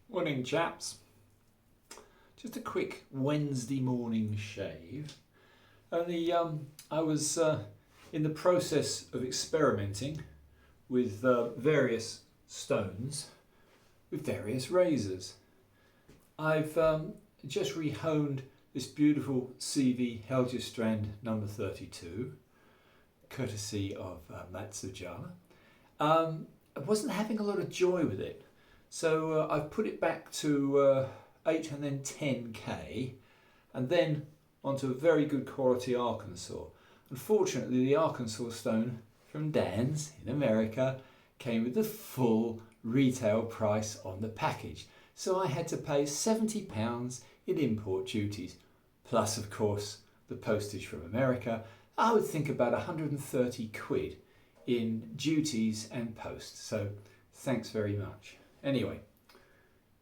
Morning, chaps. Just a quick Wednesday morning shave. Only I was in the process of experimenting with various stones with various razors. I've just rehoned this beautiful CV Helgestrand number 32, courtesy of Matsujala. I wasn't having a lot of joy with it. So I've put it back to 8 and then 10k, and then onto a very good quality Arkansas. Unfortunately, the Arkansas stone from Dan's in America came with the full retail price on the package. So I had to pay £70 in import duties, plus of course the postage from America. I would think about 130 quid in duties and post. So thanks very much. Anyway,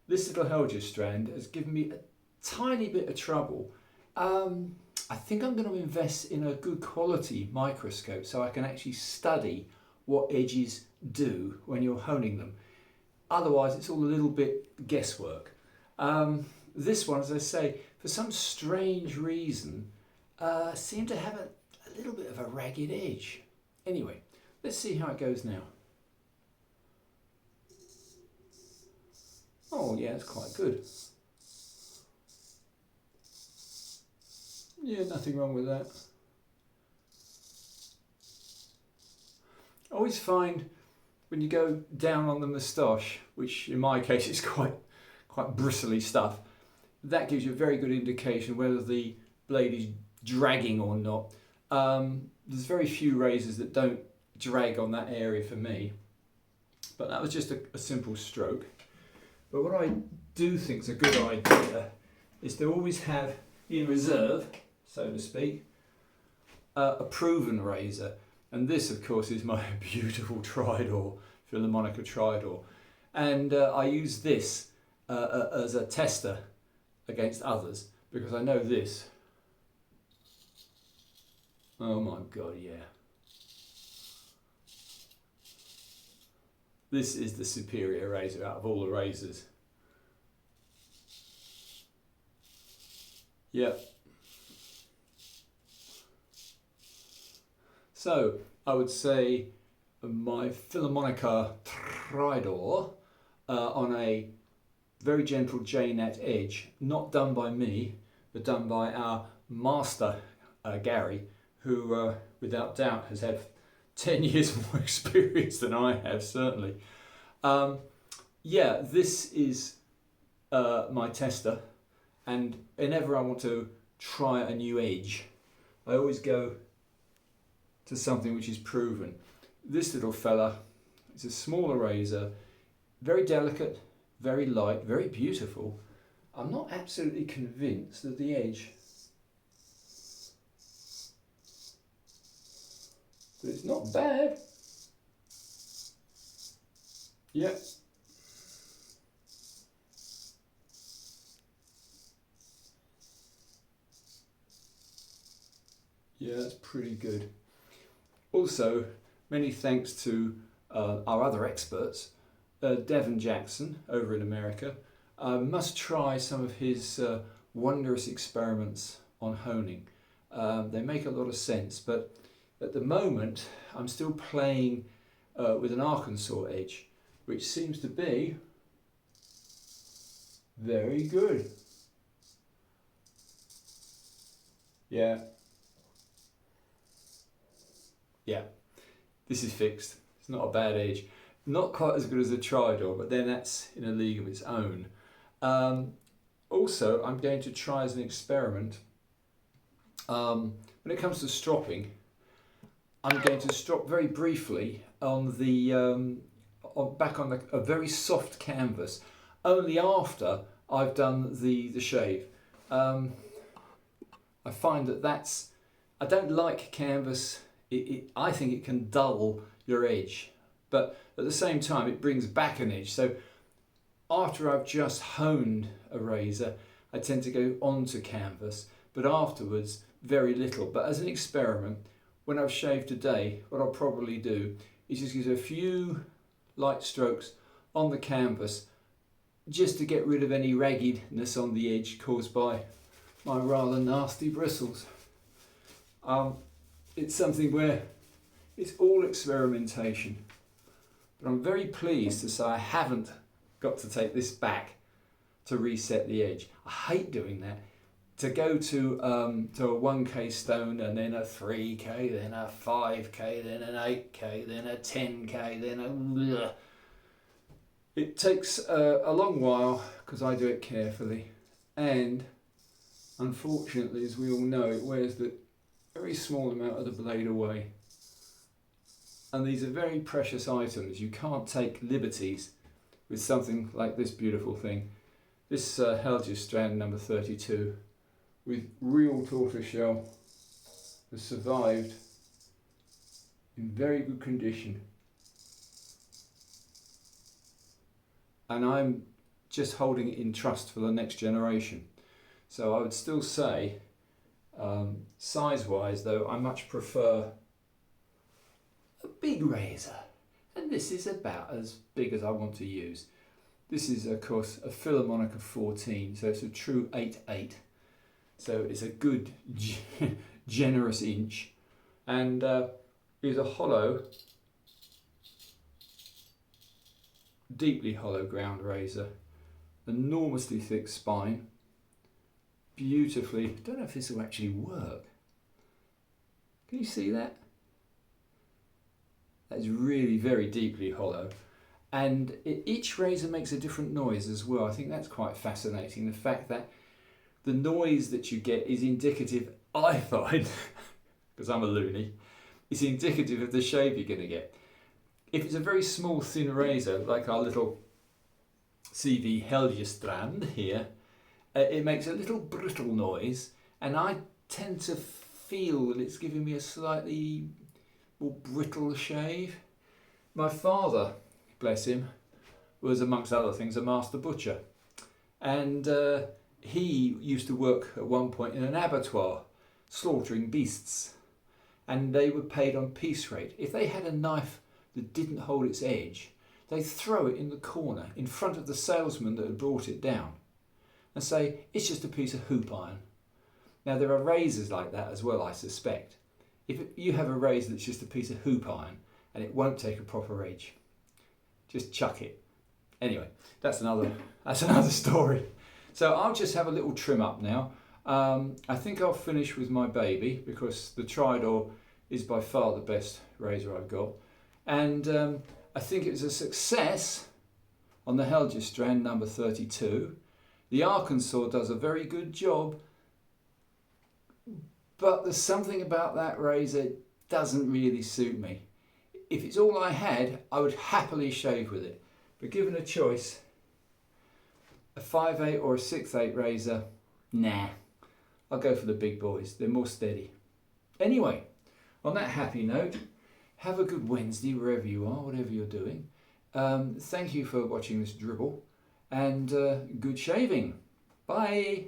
this little Helgestrand has given me a tiny bit of trouble. I think I'm going to invest in a good quality microscope so I can actually study what edges do when you're honing them. Otherwise, it's all a little bit guesswork. This one, as I say, for some strange reason, seemed to have a little bit of a ragged edge. Anyway, let's see how it goes now. Oh yeah, it's quite good. Yeah, nothing wrong with that. I always find when you go down on the moustache, which in my case is quite bristly stuff, that gives you a very good indication whether the blade is dragging or not. There's very few razors that don't drag on that area for me, but that was just a simple stroke. But what I do think is a good idea is to always have in reserve, so to speak, a proven razor. And this, of course, is my beautiful Tridor, Philharmonica Tridor. And I use this as a tester against others because I know this. Oh my God, yeah. This is the superior razor out of all the razors. Yep. So I would say my Philharmonica Tridor on a very gentle J-nut edge, not done by me, but done by our master Gary, who without doubt has had 10 years more experience than I have, certainly. Yeah, this is my tester, and whenever I want to try a new edge, I always go to something which is proven. This little fella is a smaller razor, very delicate, very light, very beautiful. I'm not absolutely convinced that the edge, but it's not bad. Yep. Yeah, that's pretty good. Also, many thanks to our other experts, Devon Jackson over in America. Must try some of his wondrous experiments on honing. They make a lot of sense, but at the moment I'm still playing with an Arkansas edge, which seems to be very good. Yeah. Yeah, this is fixed. It's not a bad edge. Not quite as good as the Tridor, but then that's in a league of its own. Also, I'm going to try as an experiment, when it comes to stropping, I'm going to strop very briefly on the back on a very soft canvas, only after I've done the shave. I find that's, I don't like canvas. I think it can dull your edge, but at the same time it brings back an edge. So after I've just honed a razor, I tend to go onto canvas, but afterwards very little. But as an experiment, when I've shaved today, what I'll probably do is just use a few light strokes on the canvas just to get rid of any raggedness on the edge caused by my rather nasty bristles. It's something where it's all experimentation, but I'm very pleased to say I haven't got to take this back to reset the edge. I hate doing that. To go to a 1k stone and then a 3k, then a 5k, then an 8k, then a 10k, then a... It takes a long while because I do it carefully, and unfortunately, as we all know, it wears the very small amount of the blade away. And these are very precious items. You can't take liberties with something like this beautiful thing. This Helgius strand number 32 with real tortoiseshell has survived in very good condition. And I'm just holding it in trust for the next generation. So I would still say, size-wise though, I much prefer a big razor. And this is about as big as I want to use. This is of course a Philharmonica 14, so it's a true 8/8. So it's a good generous inch. And is a hollow, deeply hollow ground razor, enormously thick spine, beautifully, don't know if this will actually work. Can you see that? That is really very deeply hollow. And each razor makes a different noise as well. I think that's quite fascinating. The fact that the noise that you get is indicative, I find, because I'm a loony, it's indicative of the shave you're going to get. If it's a very small thin razor, like our little CV Helgius strand here, it makes a little brittle noise, and I tend to feel that it's giving me a slightly more brittle shave. My father, bless him, was amongst other things a master butcher, and he used to work at one point in an abattoir slaughtering beasts, and they were paid on piece rate. If they had a knife that didn't hold its edge, they'd throw it in the corner in front of the salesman that had brought it down and say, it's just a piece of hoop iron. Now there are razors like that as well, I suspect. If you have a razor that's just a piece of hoop iron and it won't take a proper edge, just chuck it. Anyway, that's another story. So I'll just have a little trim up now. I think I'll finish with my baby because the Tridor is by far the best razor I've got. And I think it was a success on the Helgius strand number 32. The Arkansas does a very good job, but there's something about that razor that doesn't really suit me. If it's all I had, I would happily shave with it. But given a choice, a 5/8 or a 6/8 razor, nah. I'll go for the big boys. They're more steady. Anyway, on that happy note, have a good Wednesday wherever you are, whatever you're doing. Thank you for watching this dribble, and good shaving. Bye.